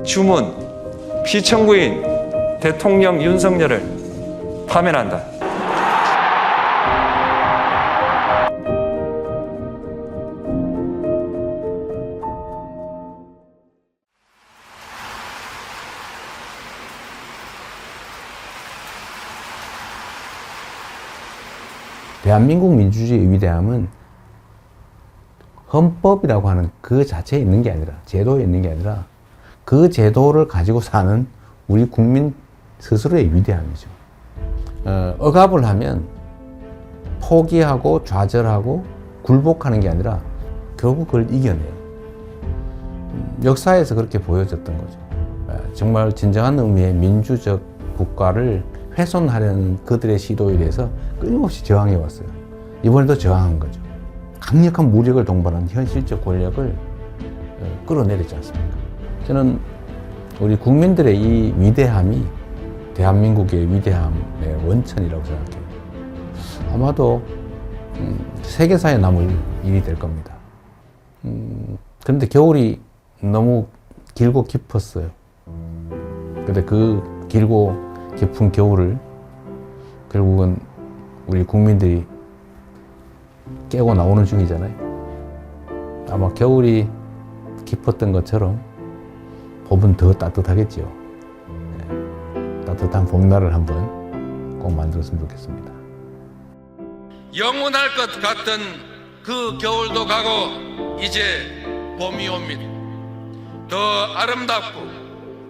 주문, 피청구인 대통령 윤석열을 파면한다. 대한민국 민주주의의 위대함은 헌법이라고 하는 그 자체에 있는 게 아니라, 제도에 있는 게 아니라 그 제도를 가지고 사는 우리 국민 스스로의 위대함이죠. 억압을 하면 포기하고 좌절하고 굴복하는 게 아니라 결국 그걸 이겨내요. 역사에서 그렇게 보여졌던 거죠. 정말 진정한 의미의 민주적 국가를 훼손하려는 그들의 시도에 대해서 끊임없이 저항해 왔어요. 이번에도 저항한 거죠. 강력한 무력을 동반한 현실적 권력을 끌어내렸지 않습니까? 저는 우리 국민들의 이 위대함이 대한민국의 위대함의 원천이라고 생각해요. 아마도 세계사에 남을 일이 될 겁니다. 그런데 겨울이 너무 길고 깊었어요. 근데 그 길고 깊은 겨울을 결국은 우리 국민들이 깨고 나오는 중이잖아요. 아마 겨울이 깊었던 것처럼 봄은 더 따뜻하겠지요. 따뜻한 봄날을 한번 꼭 만들었으면 좋겠습니다. 영원할 것 같던 그 겨울도 가고 이제 봄이 옵니다. 더 아름답고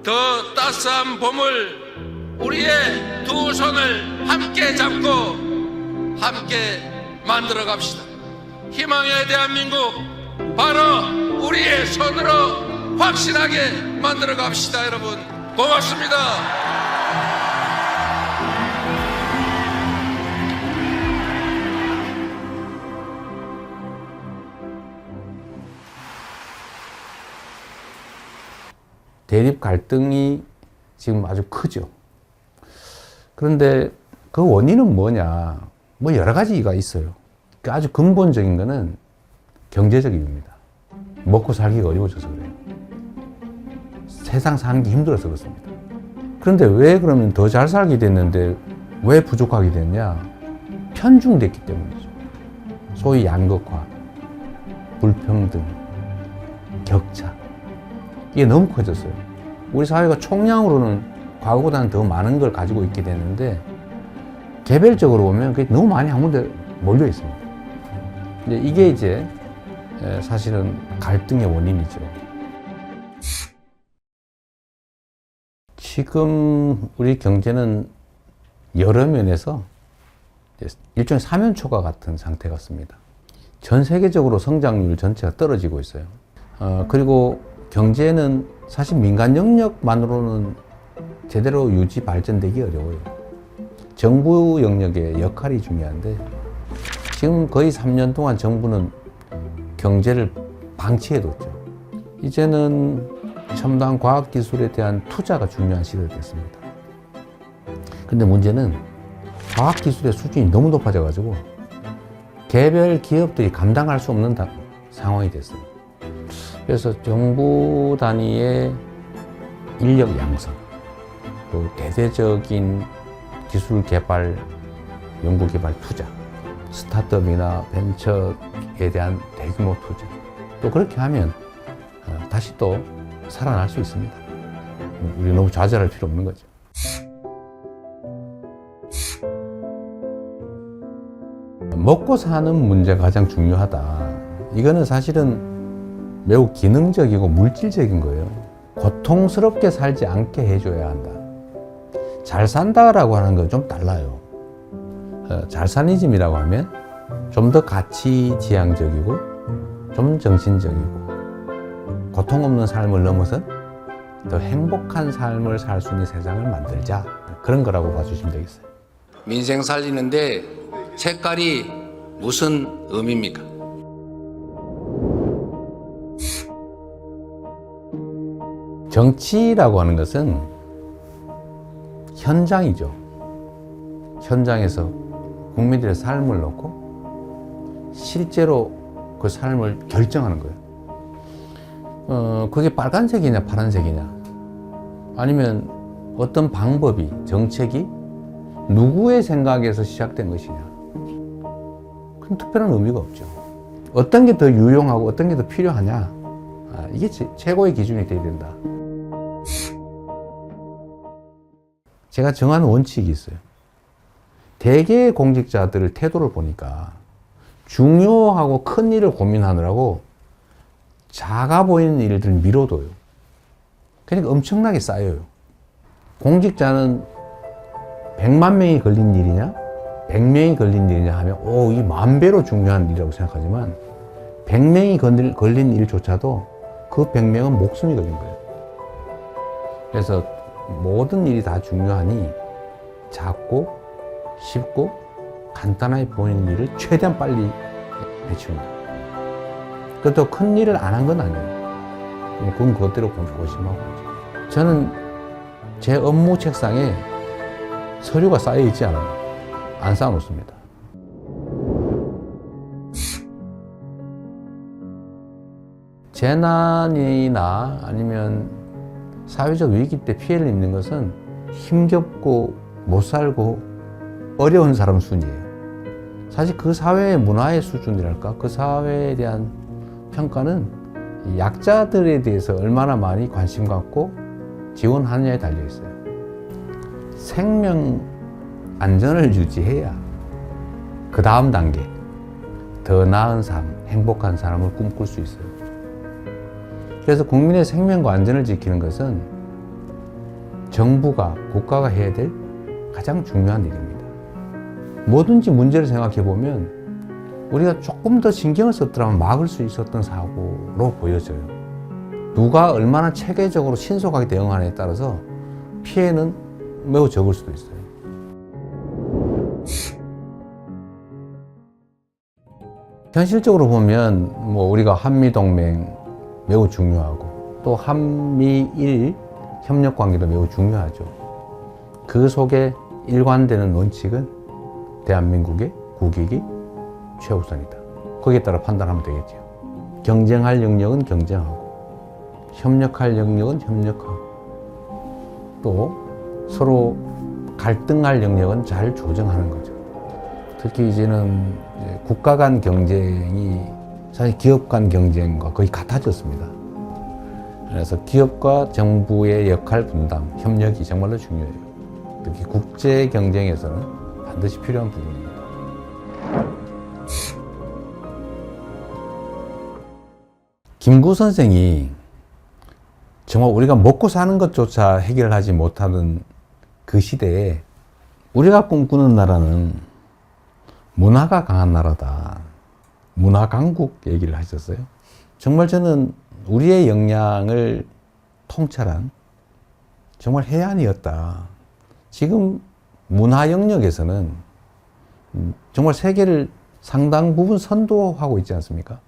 더 따스한 봄을 우리의 두 손을 함께 잡고 함께 만들어 갑시다. 희망의 대한민국 바로 우리의 손으로 확실하게 만들어 갑시다. 여러분 고맙습니다. 대립 갈등이 지금 아주 크죠. 그런데 그 원인은 뭐냐? 뭐 여러 가지가 있어요. 아주 근본적인 거는 경제적 이유입니다. 먹고 살기가 어려워져서 그래요. 세상 사는 게 힘들어서 그렇습니다. 그런데 왜 그러면 더 잘 살게 됐는데 왜 부족하게 됐냐? 편중됐기 때문이죠. 소위 양극화, 불평등, 격차. 이게 너무 커졌어요. 우리 사회가 총량으로는 과거보다는 더 많은 걸 가지고 있게 됐는데 개별적으로 보면 그게 너무 많이 한 군데 몰려 있습니다. 이게 이제 사실은 갈등의 원인이죠. 지금 우리 경제는 여러 면에서 일종의 사면초가 같은 상태 같습니다. 전 세계적으로 성장률 전체가 떨어지고 있어요. 그리고 경제는 사실 민간 영역만으로는 제대로 유지 발전되기 어려워요. 정부 영역의 역할이 중요한데 지금 거의 3년 동안 정부는 경제를 방치해뒀죠. 이제는 첨단 과학기술에 대한 투자가 중요한 시대가 됐습니다. 근데 문제는 과학기술의 수준이 너무 높아져가지고 개별 기업들이 감당할 수 없는 상황이 됐어요. 그래서 정부 단위의 인력 양성, 또 대대적인 기술 개발, 연구 개발 투자, 스타트업이나 벤처에 대한 대규모 투자. 또 그렇게 하면 다시 또 살아날 수 있습니다. 우리 너무 좌절할 필요 없는 거죠. 먹고 사는 문제가 가장 중요하다. 이거는 사실은 매우 기능적이고 물질적인 거예요. 고통스럽게 살지 않게 해줘야 한다. 잘 산다라고 하는 건 좀 달라요. 잘사니즘이라고 하면 좀 더 가치지향적이고 좀 정신적이고 고통 없는 삶을 넘어선 더 행복한 삶을 살 수 있는 세상을 만들자. 그런 거라고 봐주시면 되겠어요. 민생 살리는데 색깔이 무슨 의미입니까? 정치라고 하는 것은 현장이죠. 현장에서 국민들의 삶을 놓고 실제로 그 삶을 결정하는 거예요. 그게 빨간색이냐 파란색이냐 아니면 어떤 방법이, 정책이 누구의 생각에서 시작된 것이냐. 그럼 특별한 의미가 없죠. 어떤 게 더 유용하고 어떤 게 더 필요하냐. 이게 최고의 기준이 돼야 된다. 제가 정한 원칙이 있어요. 대개의 공직자들의 태도를 보니까 중요하고 큰 일을 고민하느라고 작아 보이는 일들을 미뤄둬요. 그러니까 엄청나게 쌓여요. 공직자는 100만 명이 걸린 일이냐 100명이 걸린 일이냐 하면 이 10,000배로 중요한 일이라고 생각하지만 100명이 걸린 일조차도 그 100명은 목숨이 걸린 거예요. 그래서 모든 일이 다 중요하니 작고 쉽고 간단하게 보이는 일을 최대한 빨리 해치운다. 그것도 큰 일을 안 한 건 아니에요. 그건 그것대로 고심하고. 저는 제 업무 책상에 서류가 쌓여 있지 않아요. 안 쌓아 놓습니다. 재난이나 아니면 사회적 위기 때 피해를 입는 것은 힘겹고 못 살고 어려운 사람 순이에요. 사실 그 사회의 문화의 수준이랄까, 그 사회에 대한 평가는 약자들에 대해서 얼마나 많이 관심 갖고 지원하느냐에 달려 있어요. 생명 안전을 유지해야 그 다음 단계, 더 나은 삶, 행복한 삶을 꿈꿀 수 있어요. 그래서 국민의 생명과 안전을 지키는 것은 정부가, 국가가 해야 될 가장 중요한 일입니다. 뭐든지 문제를 생각해 보면 우리가 조금 더 신경을 썼더라면 막을 수 있었던 사고로 보여져요. 누가 얼마나 체계적으로 신속하게 대응하느냐에 따라서 피해는 매우 적을 수도 있어요. 현실적으로 보면 우리가 한미동맹 매우 중요하고 또 한미일 협력관계도 매우 중요하죠. 그 속에 일관되는 원칙은 대한민국의 국익이 최우선이다. 거기에 따라 판단하면 되겠죠. 경쟁할 영역은 경쟁하고 협력할 영역은 협력하고 또 서로 갈등할 영역은 잘 조정하는 거죠. 특히 이제는 국가 간 경쟁이 사실 기업 간 경쟁과 거의 같아졌습니다. 그래서 기업과 정부의 역할 분담, 협력이 정말로 중요해요. 특히 국제 경쟁에서는 반드시 필요한 부분입니다. 김구 선생이 정말 우리가 먹고 사는 것조차 해결하지 못하는 그 시대에 우리가 꿈꾸는 나라는 문화가 강한 나라다. 문화 강국 얘기를 하셨어요. 정말 저는 우리의 역량을 통찰한 정말 해안이었다. 지금 문화 영역에서는 정말 세계를 상당 부분 선도하고 있지 않습니까?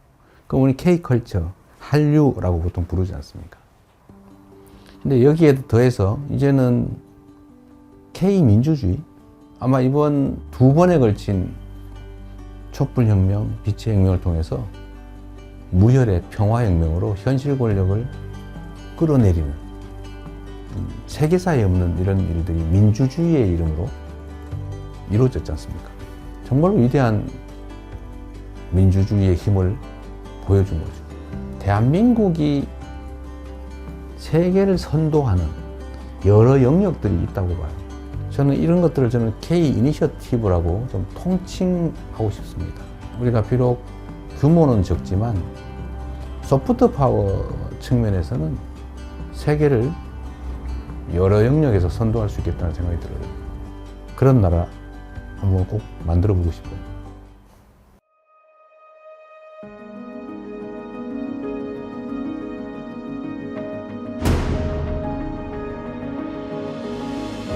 그럼 우리 K컬처, 한류라고 보통 부르지 않습니까? 근데 여기에 더해서 이제는 K민주주의, 아마 이번 2번에 걸친 촛불혁명, 빛의 혁명을 통해서 무혈의 평화혁명으로 현실 권력을 끌어내리는 세계사에 없는 이런 일들이 민주주의의 이름으로 이루어졌지 않습니까? 정말로 위대한 민주주의의 힘을 보여준 거죠. 대한민국이 세계를 선도하는 여러 영역들이 있다고 봐요. 저는 이런 것들을 K 이니셔티브라고 좀 통칭하고 싶습니다. 우리가 비록 규모는 적지만 소프트 파워 측면에서는 세계를 여러 영역에서 선도할 수 있겠다는 생각이 들어요. 그런 나라 한번 꼭 만들어 보고 싶어요.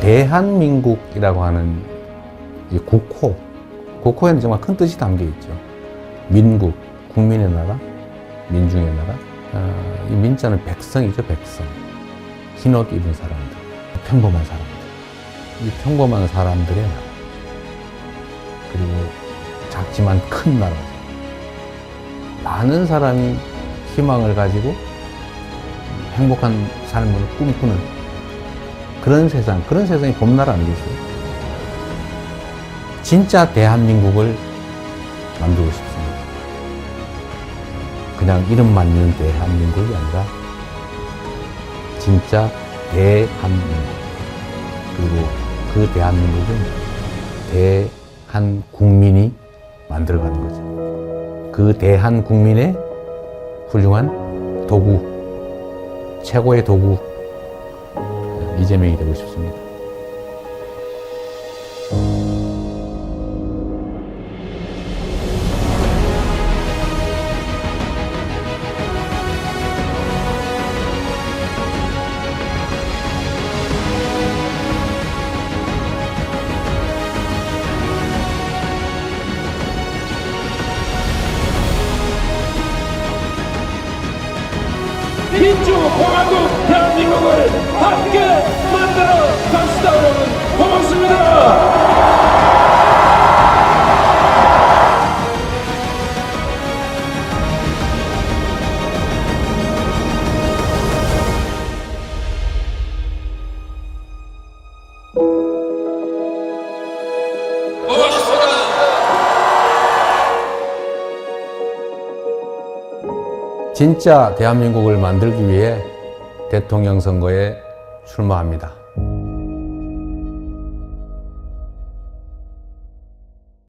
대한민국이라고 하는 이 국호, 국호에는 정말 큰 뜻이 담겨 있죠. 민국, 국민의 나라, 민중의 나라. 이 민자는 백성이죠, 백성. 흰옷 입은 사람들, 평범한 사람들. 이 평범한 사람들의 나라. 그리고 작지만 큰 나라. 많은 사람이 희망을 가지고 행복한 삶을 꿈꾸는 그런 세상이 봄나라 아니겠어요? 진짜 대한민국을 만들고 싶습니다. 그냥 이름만 있는 대한민국이 아니라 진짜 대한민국. 그리고 그 대한민국은 대한국민이 만들어가는 거죠. 그 대한국민의 훌륭한 도구, 최고의 도구, 이재명이 되고 싶습니다. 민주공화국 대한민국을 함께 만들어 갑시다. 여러분 고맙습니다. 진짜 대한민국을 만들기 위해 대통령 선거에 출마합니다.